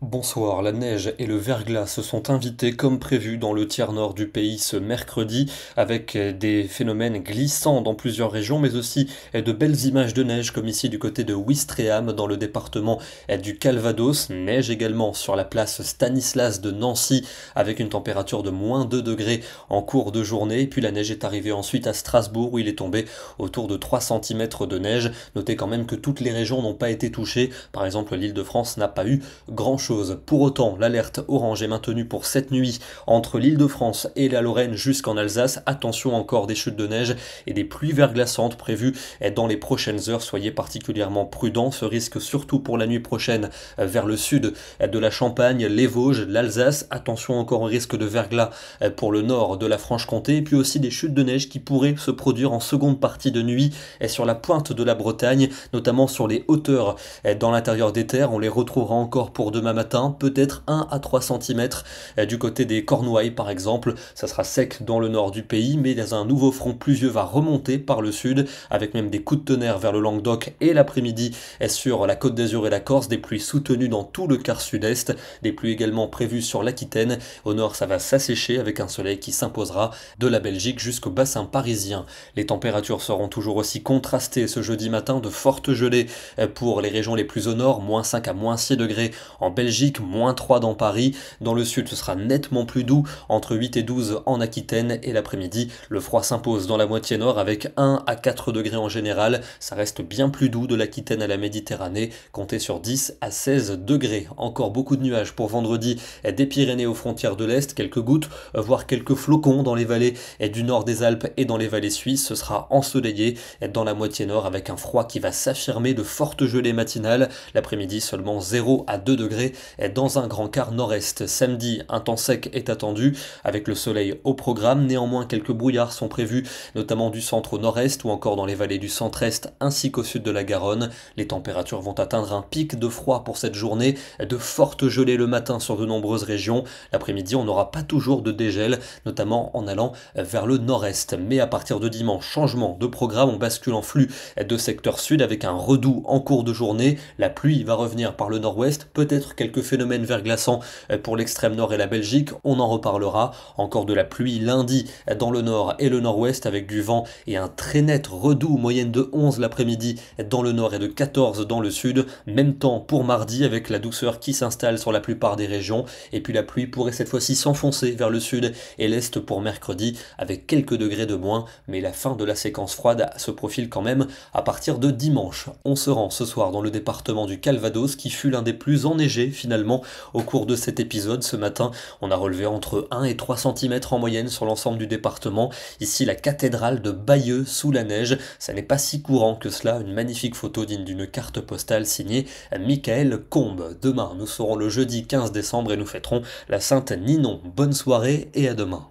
Bonsoir, la neige et le verglas se sont invités comme prévu dans le tiers nord du pays ce mercredi, avec des phénomènes glissants dans plusieurs régions, mais aussi de belles images de neige comme ici du côté de Ouistreham dans le département du Calvados. Neige également sur la place Stanislas de Nancy avec une température de -2 degrés en cours de journée. Puis la neige est arrivée ensuite à Strasbourg où il est tombé autour de 3 cm de neige. Notez quand même que toutes les régions n'ont pas été touchées. Par exemple, l'Île-de-France n'a pas eu grand-chose. Pour autant, l'alerte orange est maintenue pour cette nuit entre l'Île-de-France et la Lorraine jusqu'en Alsace. Attention, encore des chutes de neige et des pluies verglaçantes prévues dans les prochaines heures. Soyez particulièrement prudents. Ce risque surtout pour la nuit prochaine vers le sud de la Champagne, les Vosges, l'Alsace. Attention encore au risque de verglas pour le nord de la Franche-Comté. Et puis aussi des chutes de neige qui pourraient se produire en seconde partie de nuit et sur la pointe de la Bretagne, notamment sur les hauteurs dans l'intérieur des terres. On les retrouvera encore pour demain matin, peut-être 1 à 3 cm du côté des Cornouailles par exemple. Ça sera sec dans le nord du pays, mais un nouveau front pluvieux va remonter par le sud, avec même des coups de tonnerre vers le Languedoc et l'après-midi sur la Côte d'Azur et la Corse, des pluies soutenues dans tout le quart sud-est, des pluies également prévues sur l'Aquitaine. Au nord, ça va s'assécher avec un soleil qui s'imposera de la Belgique jusqu'au bassin parisien. Les températures seront toujours aussi contrastées ce jeudi matin, de fortes gelées pour les régions les plus au nord, -5 à -6 degrés en Belgique, -3 dans Paris. Dans le sud, ce sera nettement plus doux, entre 8 et 12 en Aquitaine, et l'après-midi, le froid s'impose dans la moitié nord avec 1 à 4 degrés en général. Ça reste bien plus doux de l'Aquitaine à la Méditerranée, comptez sur 10 à 16 degrés. Encore beaucoup de nuages pour vendredi des Pyrénées aux frontières de l'Est, quelques gouttes, voire quelques flocons dans les vallées du nord des Alpes et dans les vallées suisses. Ce sera ensoleillé dans la moitié nord avec un froid qui va s'affirmer, de fortes gelées matinales. L'après-midi, seulement 0 à 2 degrés dans un grand quart nord-est. Samedi, un temps sec est attendu avec le soleil au programme. Néanmoins, quelques brouillards sont prévus, notamment du centre au nord-est ou encore dans les vallées du centre-est ainsi qu'au sud de la Garonne. Les températures vont atteindre un pic de froid pour cette journée, de fortes gelées le matin sur de nombreuses régions. L'après-midi, on n'aura pas toujours de dégel, notamment en allant vers le nord-est. Mais à partir de dimanche, changement de programme, on bascule en flux de secteur sud avec un redout en cours de journée. La pluie va revenir par le nord-ouest, peut-être quelques phénomènes verglaçants pour l'extrême nord et la Belgique, on en reparlera. Encore de la pluie lundi dans le nord et le nord-ouest avec du vent et un très net redout, moyenne de 11 l'après-midi dans le nord et de 14 dans le sud. Même temps pour mardi avec la douceur qui s'installe sur la plupart des régions, et puis la pluie pourrait cette fois-ci s'enfoncer vers le sud et l'est pour mercredi avec quelques degrés de moins, mais la fin de la séquence froide se profile quand même à partir de dimanche. On se rend ce soir dans le département du Calvados qui fut l'un des plus enneigés finalement au cours de cet épisode. Ce matin, on a relevé entre 1 et 3 cm en moyenne sur l'ensemble du département. Ici, la cathédrale de Bayeux sous la neige. Ça n'est pas si courant que cela. Une magnifique photo digne d'une carte postale signée Michael Combe. Demain, nous serons le jeudi 15 décembre et nous fêterons la Sainte Ninon. Bonne soirée et à demain.